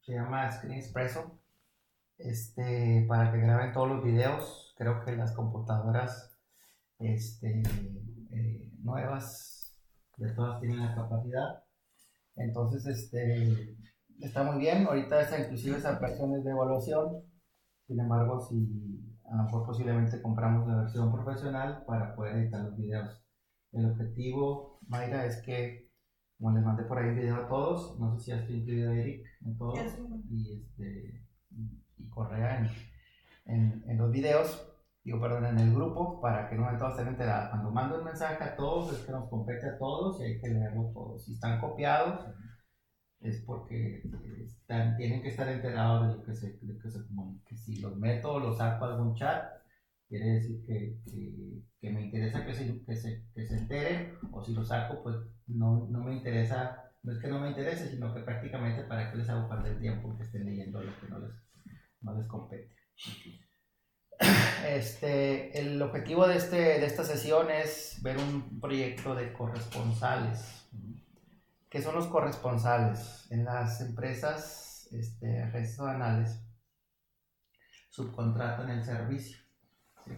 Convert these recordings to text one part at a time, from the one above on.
se llama Screen Expresso, para que graben todos los videos. Creo que las computadoras nuevas de todas tienen la capacidad. Entonces, está muy bien. Ahorita inclusive esa versión es de evaluación. Sin embargo, si a lo mejor posiblemente compramos la versión profesional para poder editar los videos. El objetivo, Mayra, es que, como les mandé por ahí un video a todos, no sé si ya estoy incluido Eric en todos, y Correa en los videos, perdón, en el grupo, para que no todos estén enterados. Cuando mando un mensaje a todos, es que nos compete a todos y hay que leerlo todos. Si están copiados, es porque tienen que estar enterados de lo que se comunique. Si los meto o los saco a algún chat, quiere decir que me interesa que se enteren, o si los saco, pues no me interesa, no es que no me interese, sino que prácticamente para que les hago perder tiempo que estén leyendo lo que no les compete. El objetivo de esta sesión es ver un proyecto de corresponsales. ¿Qué son los corresponsales? En las empresas, agencias aduanales, subcontratan el servicio. ¿Sí?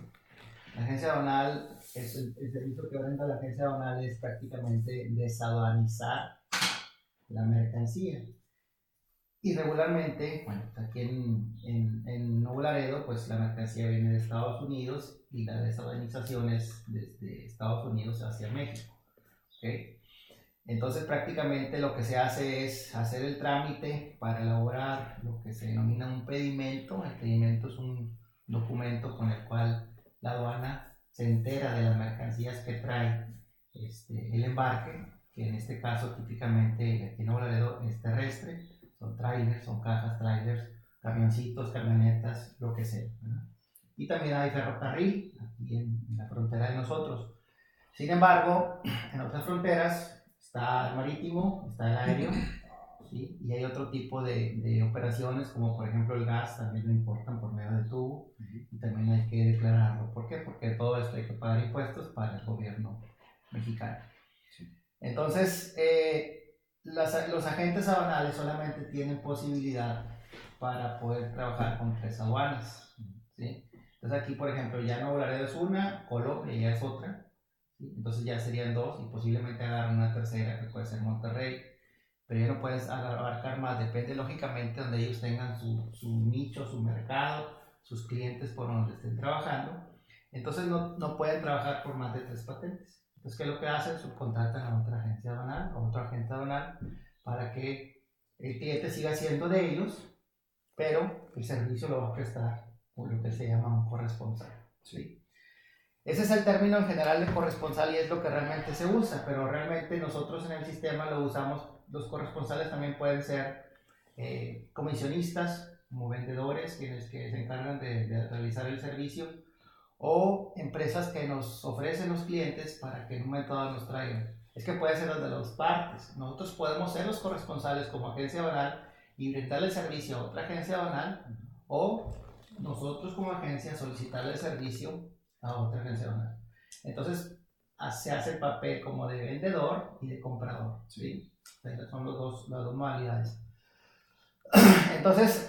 La agencia aduanal, el servicio que brinda la agencia aduanal es prácticamente desaduanizar la mercancía. Y regularmente, bueno, aquí en Nuevo Laredo, pues la mercancía viene de Estados Unidos y la desaduanización es desde Estados Unidos hacia México. ¿Okay? Entonces prácticamente lo que se hace es hacer el trámite para elaborar lo que se denomina un pedimento. El pedimento es un documento con el cual la aduana se entera de las mercancías que trae el embarque, que en este caso típicamente aquí en Nuevo Laredo es terrestre, son trailers, son cajas, trailers, camioncitos, camionetas, lo que sea, ¿verdad? Y también hay ferrocarril aquí en la frontera de nosotros. Sin embargo, en otras fronteras está el marítimo, está el aéreo, ¿sí? Y hay otro tipo de operaciones, como por ejemplo el gas, también lo importan por medio de tubo, y también hay que declararlo. ¿Por qué? Porque todo esto hay que pagar impuestos para el gobierno mexicano. Entonces, los agentes aduanales solamente tienen posibilidad para poder trabajar con 3 aduanas, ¿sí? Entonces aquí, por ejemplo, ya Nuevo Laredo es una, Colombia ya es otra. ¿Sí? Entonces ya serían 2 y posiblemente agarren una tercera que puede ser Monterrey, pero ya no puedes abarcar más, depende lógicamente donde ellos tengan su nicho, su mercado, sus clientes por donde estén trabajando. Entonces no pueden trabajar por más de 3 patentes. Entonces, ¿qué es lo que hacen? Subcontratan a otra agencia aduanal, a otro agente aduanal, para que el cliente siga siendo de ellos, pero el servicio lo va a prestar con lo que se llama un corresponsal. ¿Sí? Ese es el término en general de corresponsal y es lo que realmente se usa, pero realmente nosotros en el sistema lo usamos. Los corresponsales también pueden ser comisionistas, como vendedores, quienes que se encargan de realizar el servicio, o empresas que nos ofrecen los clientes para que en un momento dado nos traigan. Es que puede ser de las partes. Nosotros podemos ser los corresponsales como agencia aduanal y brindarle el servicio a otra agencia aduanal, o nosotros como agencia solicitarle el servicio a otra agencia aduanal. Entonces se hace el papel como de vendedor y de comprador. ¿Sí? Estas son las dos modalidades. Entonces,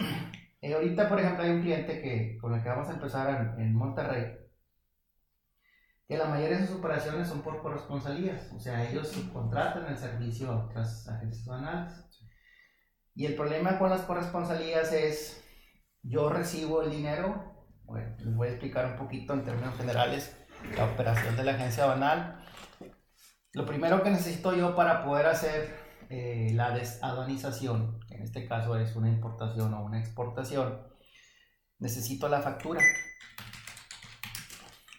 ahorita por ejemplo hay un cliente con el que vamos a empezar en Monterrey, que la mayoría de sus operaciones son por corresponsalías, o sea, ellos subcontratan el servicio a otras agencias aduanales. Y el problema con las corresponsalías es, yo recibo el dinero, bueno, les voy a explicar un poquito en términos generales la operación de la agencia aduanal. Lo primero que necesito yo para poder hacer la desaduanización, que en este caso es una importación o una exportación, necesito la factura.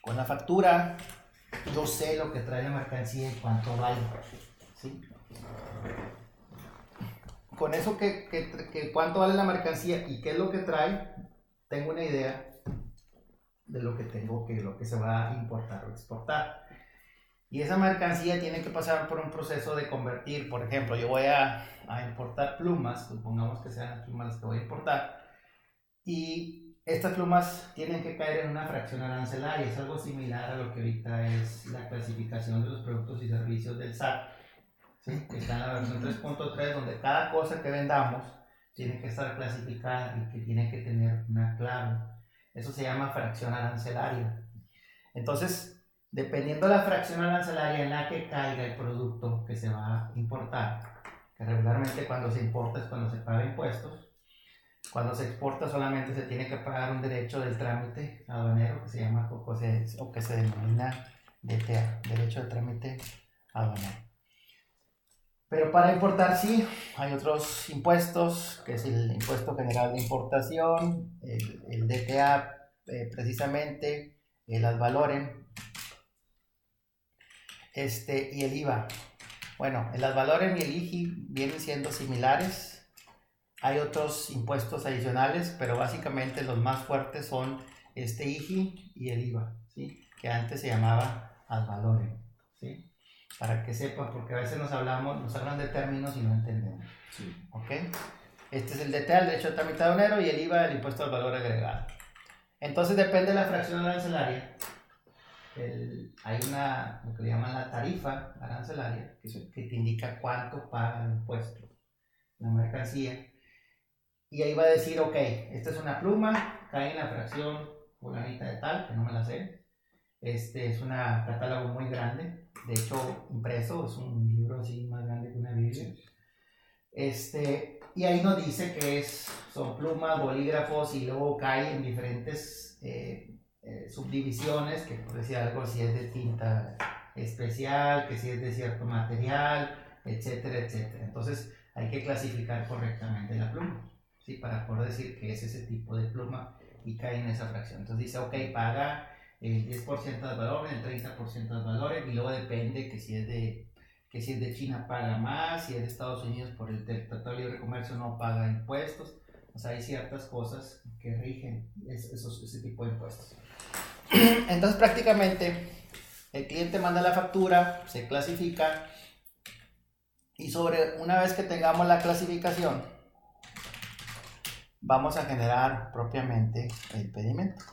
Con la factura yo sé lo que trae la mercancía y cuánto vale, ¿sí? Con eso que cuánto vale la mercancía y qué es lo que trae, tengo una idea de lo que se va a importar o exportar. Y esa mercancía tiene que pasar por un proceso de convertir. Por ejemplo, yo voy a importar plumas, supongamos que sean las plumas las que voy a importar, y estas plumas tienen que caer en una fracción arancelaria. Es algo similar a lo que ahorita es la clasificación de los productos y servicios del SAT, ¿sí? Que está en la versión 3.3, donde cada cosa que vendamos tiene que estar clasificada y que tiene que tener una clave. Eso se llama fracción arancelaria. Entonces, dependiendo de la fracción arancelaria en la que caiga el producto que se va a importar, que regularmente cuando se importa es cuando se paga impuestos, cuando se exporta solamente se tiene que pagar un derecho del trámite aduanero que se llama o que se denomina DTA, derecho de trámite aduanero. Pero para importar sí, hay otros impuestos, que es el impuesto general de importación, el DTA precisamente, el ad valorem, y el IVA. Bueno, el ad valorem y el IGI vienen siendo similares. Hay otros impuestos adicionales, pero básicamente los más fuertes son IGI y el IVA, ¿sí? Que antes se llamaba ad valorem, ¿sí? Para que sepan, porque a veces nos hablan de términos y no entendemos. Sí. ¿Ok? Este es el DTA, el derecho de trámite aduanero, y el IVA, el impuesto al valor agregado. Entonces depende de la fracción arancelaria. Hay lo que le llaman la tarifa arancelaria, que te indica cuánto paga el impuesto la mercancía. Y ahí va a decir, ok, esta es una pluma, cae en la fracción fulanita de tal, que no me la sé. Es un catálogo muy grande, de hecho impreso, es un libro así más grande que una Biblia. Y ahí nos dice que son plumas, bolígrafos, y luego cae en diferentes subdivisiones, que por decir algo, si es de tinta especial, que si es de cierto material, etcétera, etcétera. Entonces hay que clasificar correctamente la pluma, ¿sí? Para poder decir que es ese tipo de pluma y cae en esa fracción. Entonces dice, ok, paga el 10% de valor, el 30% de valor, y luego depende que si es de China paga más, si es de Estados Unidos por el Tratado de Libre Comercio no paga impuestos. O sea, hay ciertas cosas que rigen ese tipo de impuestos. Entonces prácticamente el cliente manda la factura, se clasifica, y una vez que tengamos la clasificación, vamos a generar propiamente el pedimento.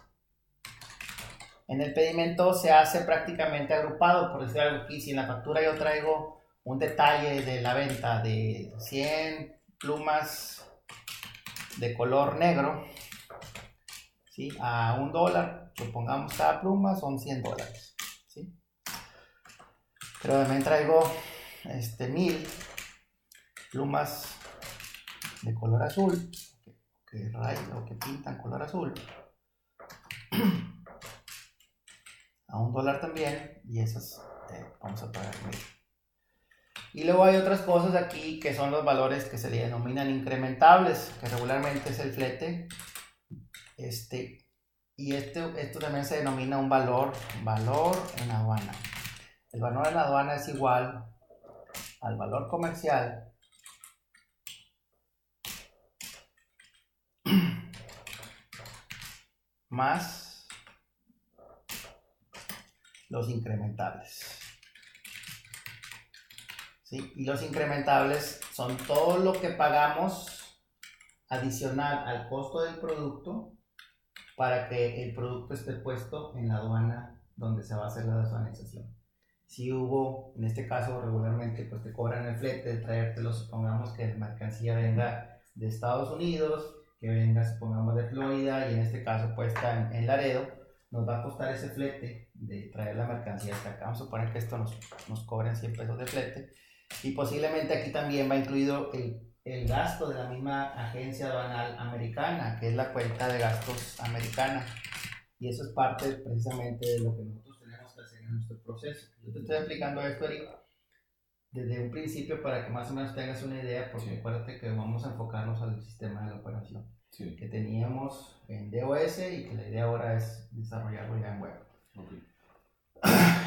En el pedimento se hace prácticamente agrupado, por decir algo aquí, si en la factura yo traigo un detalle de la venta de 100 plumas de color negro, ¿sí? A $1, supongamos cada pluma son $100, ¿sí? Pero también traigo 1000 plumas de color azul, que rayan o que pintan color azul, a $1 también, y esas vamos a pagar 1000. Y luego hay otras cosas aquí que son los valores que se le denominan incrementables, que regularmente es el flete. Y esto también se denomina un valor en aduana. El valor en aduana es igual al valor comercial más los incrementables. ¿Sí? Y los incrementables son todo lo que pagamos adicional al costo del producto para que el producto esté puesto en la aduana donde se va a hacer la desvalorización. Si hubo, en este caso regularmente, pues te cobran el flete de traértelo, supongamos que la mercancía venga de Estados Unidos, que venga, supongamos, de Florida, y en este caso pues está en Laredo, nos va a costar ese flete de traer la mercancía hasta acá. Vamos a suponer que esto nos cobren 100 pesos de flete, y posiblemente aquí también va incluido el gasto de la misma agencia aduanal americana, que es la cuenta de gastos americana, y eso es parte precisamente de lo que nosotros tenemos que hacer en nuestro proceso. Yo te estoy explicando esto, Eric, desde un principio para que más o menos tengas una idea, porque sí, acuérdate que vamos a enfocarnos al sistema de la operación, sí, que teníamos en DOS y que la idea ahora es desarrollarlo ya en web. Okay.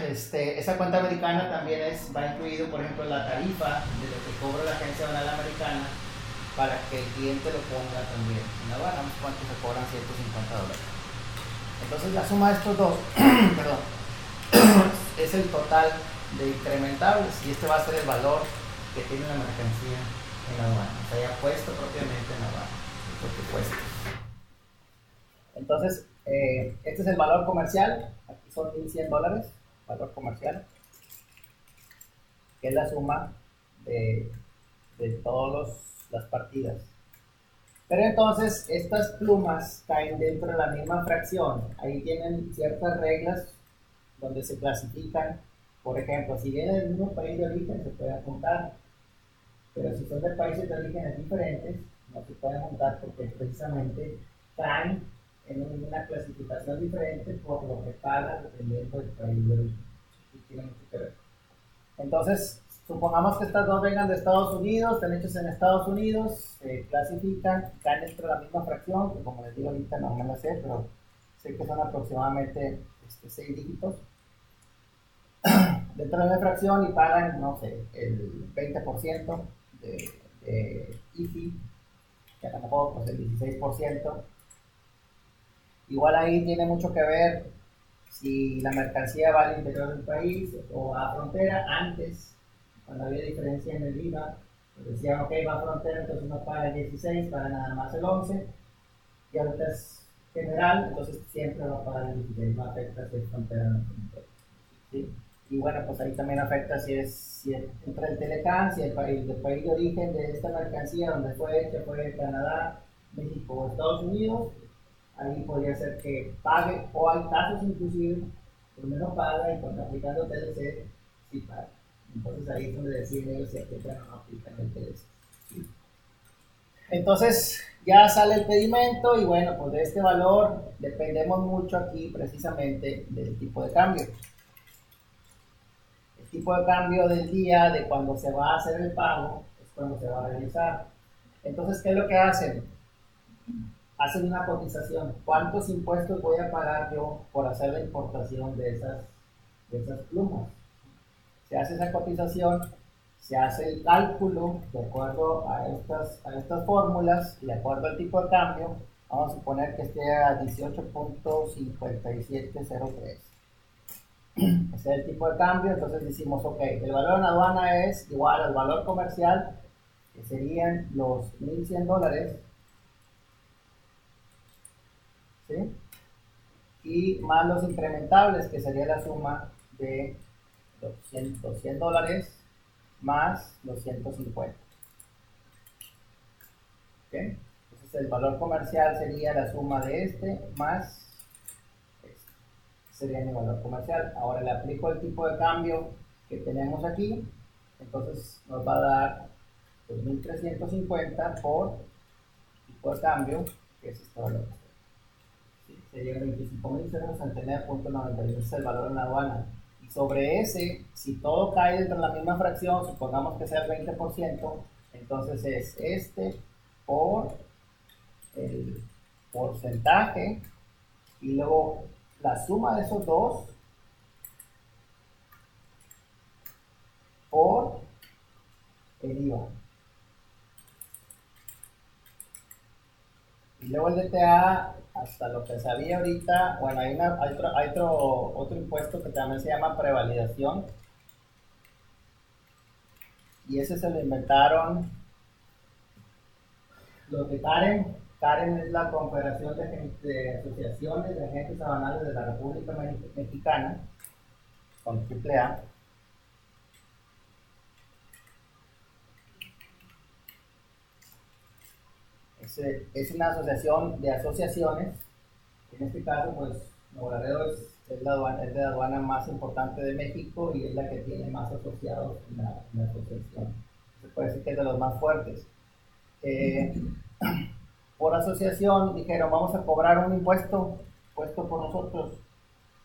Esa cuenta americana también va incluido, por ejemplo, la tarifa de lo que cobra la agencia aduanal americana, para que el cliente lo ponga también en la aduana. ¿Cuánto se cobran? $150. Entonces la suma de estos dos perdón, es el total de incrementables, y este va a ser el valor que tiene la mercancía en la aduana, o sea, ya puesto propiamente en la aduana, lo que cuesta. Entonces, este es el valor comercial, aquí son $1,100, valor comercial, que es la suma de todas las partidas. Pero entonces estas plumas caen dentro de la misma fracción. Ahí tienen ciertas reglas donde se clasifican. Por ejemplo, si vienen del mismo país de origen se pueden juntar, pero si son de países de orígenes diferentes no se pueden juntar porque precisamente caen en una clasificación diferente por lo que pagan dependiendo del país de origen. Y tiene mucho que ver. Entonces, supongamos que estas dos vengan de Estados Unidos, están hechas en Estados Unidos, se clasifican, caen dentro de la misma fracción, que como les digo ahorita no me la sé, pero sé que son aproximadamente 6 dígitos. Dentro de la fracción y pagan, no sé, el 20% de IFI, que a lo mejor pues el 16%. Igual ahí tiene mucho que ver si la mercancía va al interior del país o a frontera. Antes, cuando había diferencia en el IVA, pues decían, ok, va a frontera, entonces no paga el 16, paga nada más el 11, y ahorita es general, entonces siempre va a pagar el 16, no afecta si es frontera o no frontera. ¿Sí? Y bueno, pues ahí también afecta si es entre el Telecán, si el país de origen de esta mercancía, donde fue hecha, fue Canadá, México o Estados Unidos, ahí podría ser que pague, o hay casos inclusive donde no paga y cuando aplicando TLC sí paga. Entonces ahí es donde deciden ellos si aplican o no aplican el TLC. ¿Sí? Entonces ya sale el pedimento y bueno, pues de este valor dependemos mucho aquí precisamente del tipo de cambio. El tipo de cambio del día de cuando se va a hacer el pago es cuando se va a realizar. Entonces, ¿qué es lo que hacen? Hacen una cotización. ¿Cuántos impuestos voy a pagar yo por hacer la importación de esas plumas? Se hace esa cotización, se hace el cálculo de acuerdo a estas fórmulas y de acuerdo al tipo de cambio. Vamos a suponer que esté a 18.5703. Ese es el tipo de cambio. Entonces decimos, ok, el valor en aduana es igual al valor comercial, que serían los $1,100, ¿sí? Y más los incrementables, que sería la suma de los $100 más los 150. ¿Okay? Entonces el valor comercial sería la suma de este más este. Sería mi valor comercial. Ahora le aplico el tipo de cambio que tenemos aquí, entonces nos va a dar 2.350 por tipo de cambio, que es este valor. ¿Sí? Sería 25.069.91, ese es el valor en la aduana. Y sobre ese, si todo cae dentro de la misma fracción, supongamos que sea el 20%, entonces es este por el porcentaje y luego la suma de esos dos por el IVA. Y luego el DTA, hasta lo que sabía ahorita, bueno, hay otro impuesto que también se llama prevalidación. Y ese se lo inventaron los de Karen. Karen es la Confederación de Asociaciones de Agentes Aduanales de la República Mexicana, con AAA. Es una asociación de asociaciones. En este caso, pues, Nuevo Laredo es la aduana más importante de México y es la que tiene más asociados en la asociación. Se puede decir que es de los más fuertes. Por asociación dijeron, vamos a cobrar un impuesto puesto por nosotros.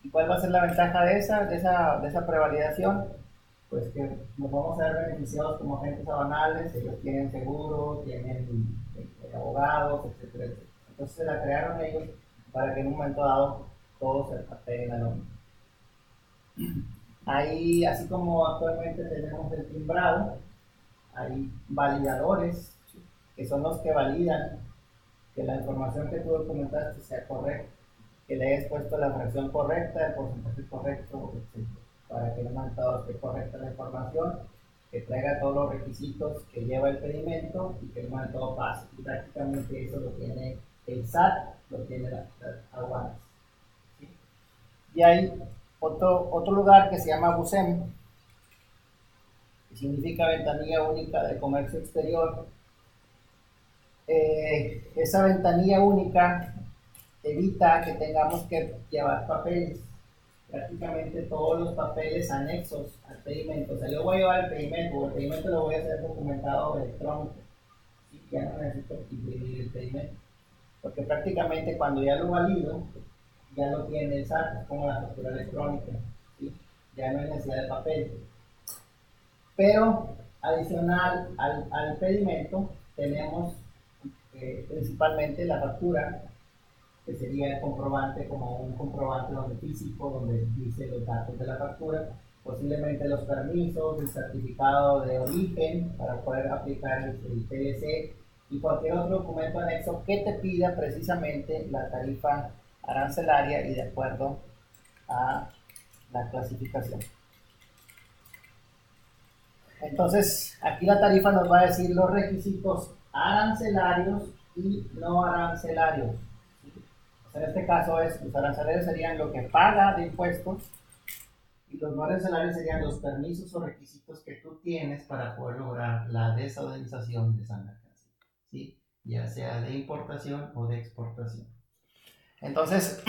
¿Y cuál va a ser la ventaja de esa prevalidación? Pues que nos vamos a ver beneficiados como agentes aduanales, ellos tienen seguro, tienen abogados, etcétera, etcétera. Entonces se la crearon ellos para que en un momento dado todos se apeguen a lo mismo. Ahí, así como actualmente tenemos el timbrado, hay validadores que son los que validan que la información que tú documentaste sea correcta, que le hayas puesto la fracción correcta, el porcentaje correcto, etc. Para que en un momento dado esté correcta la información, que traiga todos los requisitos que lleva el pedimento y que en un momento dado pase. Y prácticamente eso lo tiene el SAT, lo tiene las aduanas. ¿Sí? Y hay otro lugar que se llama BUSEM, que significa Ventanilla Única de Comercio Exterior, esa ventanilla única evita que tengamos que llevar papeles, prácticamente todos los papeles anexos al pedimento. O sea, yo voy a llevar el pedimento lo voy a hacer documentado electrónico, ¿sí? Ya no necesito imprimir el pedimento, porque prácticamente cuando ya lo valido, ya lo tiene el SAT, es como la factura electrónica, ¿sí? Ya no hay necesidad de papel. Pero adicional al pedimento, tenemos principalmente la factura, que sería el comprobante, como un comprobante donde físico, donde dice los datos de la factura, posiblemente los permisos, el certificado de origen para poder aplicar el TLC y cualquier otro documento anexo que te pida precisamente la tarifa arancelaria y de acuerdo a la clasificación. Entonces, aquí la tarifa nos va a decir los requisitos arancelarios y no arancelarios. En este caso, los arancelarios serían lo que paga de impuestos y los no arancelarios serían los permisos o requisitos que tú tienes para poder lograr la desaduanización de esa mercancía, ¿sí? Ya sea de importación o de exportación. Entonces,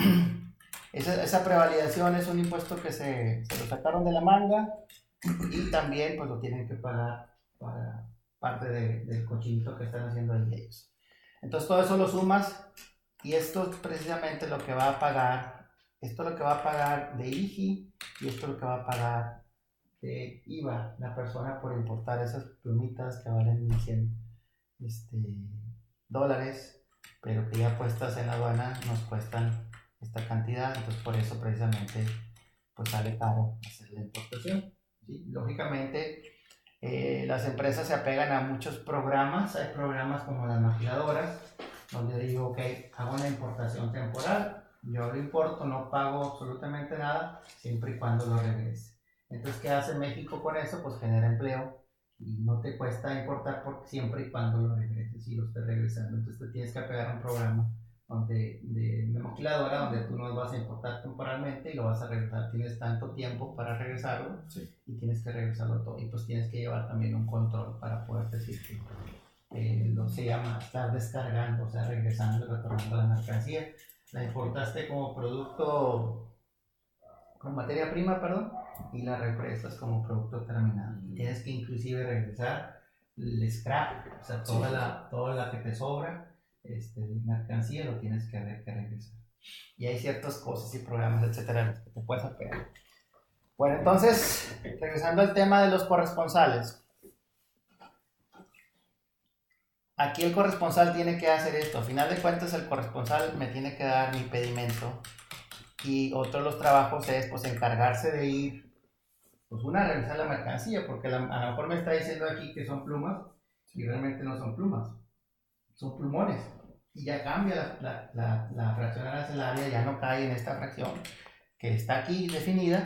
esa prevalidación es un impuesto que se lo sacaron de la manga y también pues lo tienen que pagar para parte del cochinito que están haciendo ahí ellos. Entonces todo eso lo sumas y esto es precisamente lo que va a pagar, esto es lo que va a pagar de IGI y esto es lo que va a pagar de IVA la persona por importar esas plumitas que valen 100 dólares, pero que ya puestas en la aduana nos cuestan esta cantidad, entonces por eso precisamente pues sale caro hacer la importación, ¿sí? Lógicamente las empresas se apegan a muchos programas, hay programas como las maquiladoras, donde digo, ok, hago una importación temporal, yo lo importo, no pago absolutamente nada, siempre y cuando lo regrese. Entonces, ¿qué hace México con eso? Pues genera empleo y no te cuesta importar porque siempre y cuando lo regreses y lo estés regresando. Entonces, te tienes que apegar a un programa de maquiladora donde tú no vas a importar temporalmente y lo vas a regresar. Tienes tanto tiempo para regresarlo, sí, y tienes que regresarlo todo. Y pues tienes que llevar también un control para poder decir que lo se llama estar descargando, o sea, regresando y retornando la mercancía. La importaste como producto, como materia prima, perdón, y la regresas como producto terminado. Y tienes que inclusive regresar el scrap, o sea, toda la que te sobra, mercancía, lo tienes que regresar. Y hay ciertas cosas y programas, etcétera, que te puedes apegar. Bueno, entonces, regresando al tema de los corresponsales. Aquí el corresponsal tiene que hacer esto. A final de cuentas, el corresponsal me tiene que dar mi pedimento. Y otro de los trabajos es, pues, encargarse de ir, pues, a revisar la mercancía, porque a lo mejor me está diciendo aquí que son plumas, y realmente no son plumas, son plumones. Y ya cambia la fracción arancelaria, ya no cae en esta fracción que está aquí definida,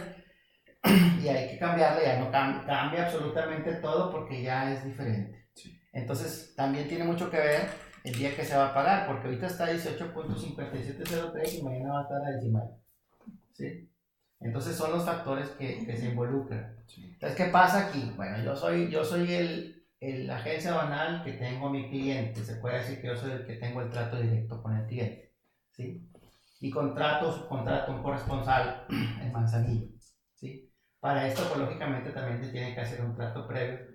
y hay que cambiarla, ya no cambia absolutamente todo porque ya es diferente. Sí. Entonces también tiene mucho que ver el día que se va a pagar, porque ahorita está 18.5703 y mañana va a estar a 19. ¿Sí? Entonces son los factores que se involucran. Sí. Entonces, ¿qué pasa aquí? Bueno, yo soy el agencia aduanal que tengo a mi cliente, se puede decir que yo soy el que tengo el trato directo con el cliente, ¿sí? Y contrato un corresponsal en Manzanillo, ¿sí? Para esto, pues, lógicamente también se tiene que hacer un trato previo.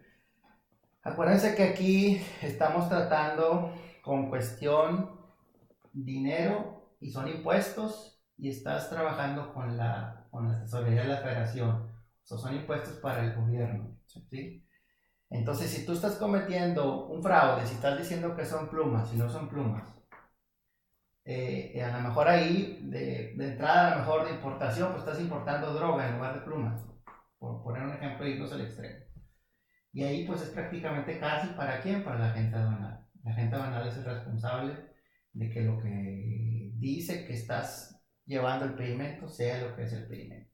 Acuérdense que aquí estamos tratando con cuestión dinero y son impuestos y estás trabajando con la tesorería de la federación. O sea, son impuestos para el gobierno, ¿sí? Entonces, si tú estás cometiendo un fraude, si estás diciendo que son plumas y no son plumas, a lo mejor ahí, de entrada, a lo mejor de importación, pues estás importando droga en lugar de plumas, por poner un ejemplo y irnos al extremo. Y ahí pues es prácticamente cárcel. ¿Para quién? Para la agente aduanal. La agente aduanal es el responsable de que lo que dice que estás llevando el pedimento sea lo que es el pedimento.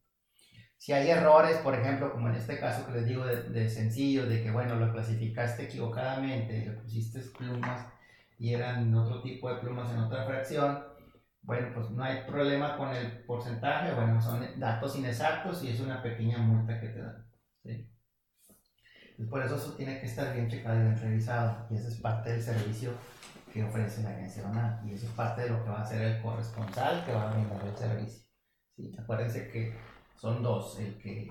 Si hay errores, por ejemplo, como en este caso que les digo de sencillo, de que bueno, lo clasificaste equivocadamente, le pusiste plumas y eran otro tipo de plumas en otra fracción, bueno, pues no hay problema con el porcentaje, bueno, son datos inexactos y es una pequeña multa que te dan, ¿sí? Por eso tiene que estar bien checado y bien revisado, y ese es parte del servicio que ofrece la agencia aduanal. Y eso es parte de lo que va a hacer el corresponsal que va a brindar el servicio. ¿Sí? Acuérdense que son dos, el que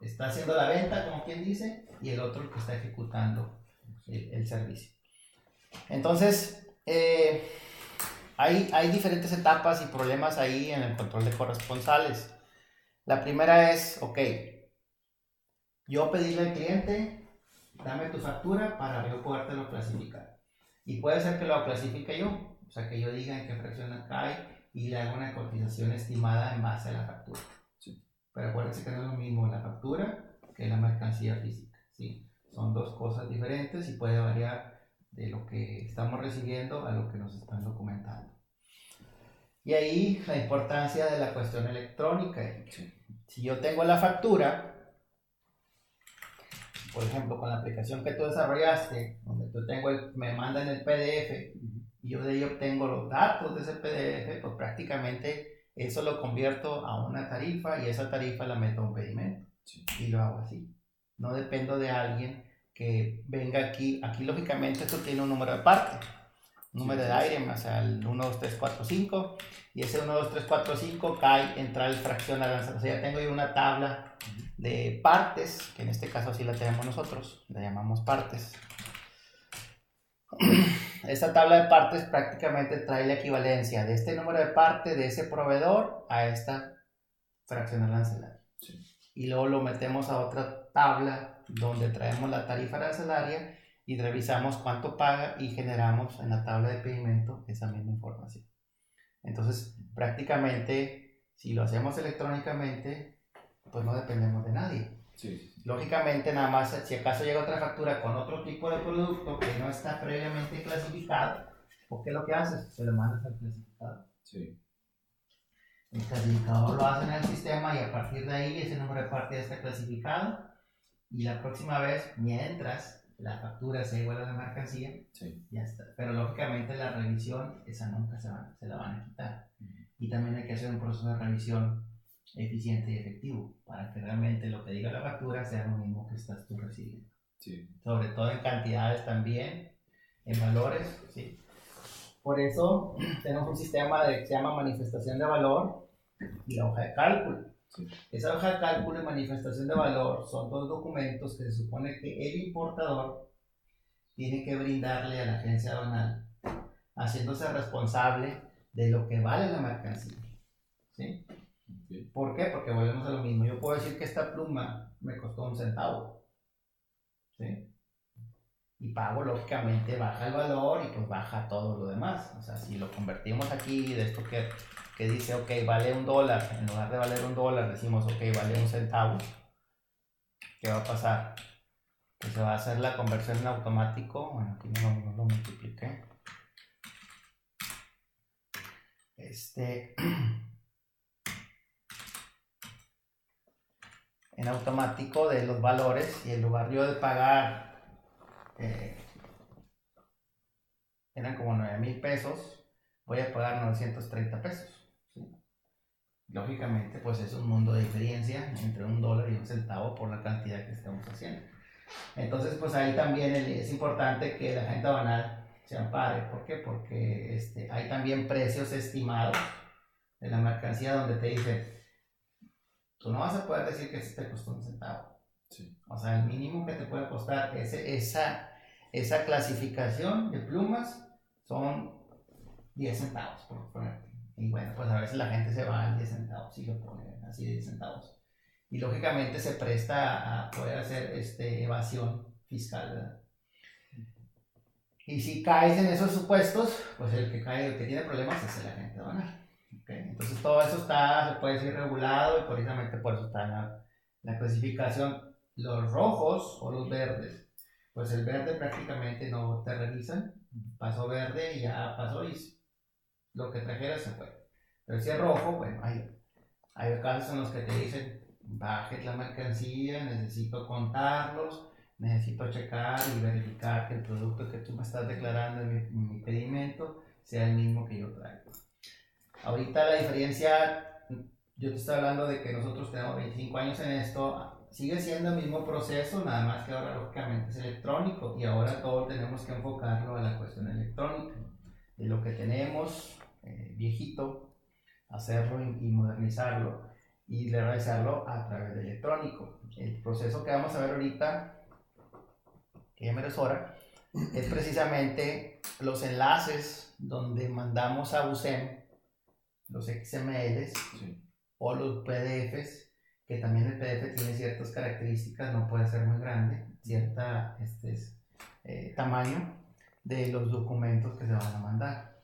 está haciendo la venta, como quien dice, y el otro el que está ejecutando el servicio. Entonces, hay diferentes etapas y problemas ahí en el control de corresponsales. La primera es, ok, yo pedirle al cliente, dame tu factura para yo podértelo clasificar. Y puede ser que lo clasifique yo, o sea, que yo diga en qué fracción cae y le haga una cotización estimada en base a la factura. Sí. Pero acuérdense que no es lo mismo la factura que la mercancía física, ¿sí? Son dos cosas diferentes y puede variar de lo que estamos recibiendo a lo que nos están documentando. Y ahí la importancia de la cuestión electrónica. Sí. Si yo tengo la factura, por ejemplo, con la aplicación que tú desarrollaste, donde tú me mandan el PDF y yo de ahí obtengo los datos de ese PDF, pues prácticamente eso lo convierto a una tarifa y esa tarifa la meto a un pedimento. Sí. Y lo hago así. No dependo de alguien que venga aquí. Aquí lógicamente esto tiene un número de parte, un número de aire, o sea, el 1, 2, 3, 4, 5, y ese 1, 2, 3, 4, 5 cae en tal fracción a lanzar. O sea, ya tengo yo una tabla de partes, que en este caso así la tenemos nosotros, la llamamos partes. Esta tabla de partes prácticamente trae la equivalencia de este número de parte de ese proveedor a esta fracción arancelaria. Sí. Y luego lo metemos a otra tabla donde traemos la tarifa arancelaria y revisamos cuánto paga y generamos en la tabla de pedimento esa misma información. Entonces, prácticamente, si lo hacemos electrónicamente, pues no dependemos de nadie. Sí. Lógicamente, nada más, si acaso llega otra factura con otro tipo de producto que no está previamente clasificado, ¿o qué es lo que haces? Se lo mandas al clasificador. Sí. El clasificador lo hace en el sistema y a partir de ahí ese número de parte ya está clasificado y la próxima vez, mientras la factura sea igual a la mercancía, sí, ya está. Pero lógicamente la revisión, esa nunca se la van a quitar. Y también hay que hacer un proceso de revisión eficiente y efectivo para que realmente lo que diga la factura sea lo mismo que estás tú recibiendo. Sí. Sobre todo en cantidades también, en valores, ¿sí? Por eso tenemos un sistema que se llama manifestación de valor y la hoja de cálculo. Sí. Esa hoja de cálculo y manifestación de valor son dos documentos que se supone que el importador tiene que brindarle a la agencia aduanal, haciéndose responsable de lo que vale la mercancía. ¿Sí? Okay. ¿Por qué? Porque volvemos a lo mismo. Yo puedo decir que esta pluma me costó 1 centavo. ¿Sí? Y pago, lógicamente, baja el valor y pues baja todo lo demás. O sea, si lo convertimos aquí de esto que dice, ok, vale $1, en lugar de valer $1, decimos, ok, vale 1 centavo. ¿Qué va a pasar? Que se va a hacer la conversión en automático. Bueno, aquí no lo multipliqué. En automático de los valores, y en lugar yo de pagar eran como 9,000 pesos, voy a pagar 930 pesos. ¿Sí? Lógicamente, pues es un mundo de diferencia entre $1 y 1 centavo por la cantidad que estamos haciendo. Entonces, pues ahí también es importante que la agente aduanal se ampare. ¿Por qué? Porque hay también precios estimados de la mercancía donde te dicen, tú no vas a poder decir que te costó 1 centavo. Sí. O sea, el mínimo que te puede costar esa clasificación de plumas son 10 centavos, por ponerte. Y bueno, pues a veces la gente se va a 10 centavos y lo pone así de 10 centavos. Y lógicamente se presta a poder hacer evasión fiscal, ¿verdad? Y si caes en esos supuestos, pues el que tiene problemas es el agente aduanal. ¿Okay? Entonces todo eso se puede decir regulado y precisamente por eso está en la clasificación. Los rojos o los verdes, pues el verde prácticamente no te revisan, pasó verde y ya pasó y lo que trajera se fue. Pero si es rojo, bueno, hay casos en los que te dicen, bajes la mercancía, necesito contarlos, necesito checar y verificar que el producto que tú me estás declarando en mi pedimento sea el mismo que yo traigo. Ahorita la diferencia, yo te estoy hablando de que nosotros tenemos 25 años en esto, sigue siendo el mismo proceso, nada más que ahora lógicamente es electrónico y ahora todo tenemos que enfocarlo a la cuestión electrónica. De lo que tenemos viejito, hacerlo y modernizarlo y realizarlo a través de electrónico. El proceso que vamos a ver ahorita, que ya me es hora, es precisamente los enlaces donde mandamos a USEM los XMLs o los PDFs, que también el PDF tiene ciertas características, no puede ser muy grande, cierta tamaño de los documentos que se van a mandar.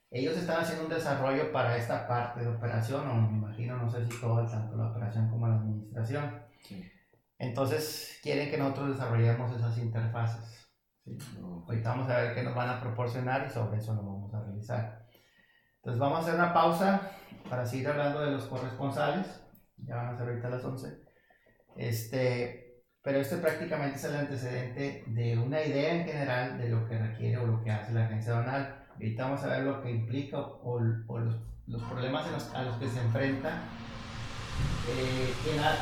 Ellos están haciendo un desarrollo para esta parte de operación, o me imagino, no sé si todo, tanto la operación como la administración. Sí. Entonces quieren que nosotros desarrollemos esas interfaces. ¿Sí? Ahorita vamos a ver qué nos van a proporcionar y sobre eso lo vamos a realizar. Entonces vamos a hacer una pausa para seguir hablando de los corresponsales. Ya van a ser ahorita las 11. Pero prácticamente es el antecedente de una idea en general de lo que requiere o lo que hace la agencia aduanal. Ahorita vamos a ver lo que implica o los problemas a los que se enfrenta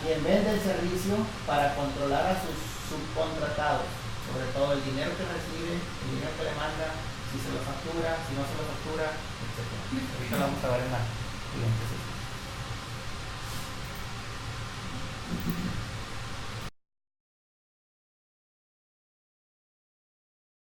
quien vende el servicio para controlar a sus subcontratados, sobre todo el dinero que recibe, el dinero que le manda, si se lo factura, si no se lo factura, etc. Ahorita lo vamos a ver en la siguiente sesión.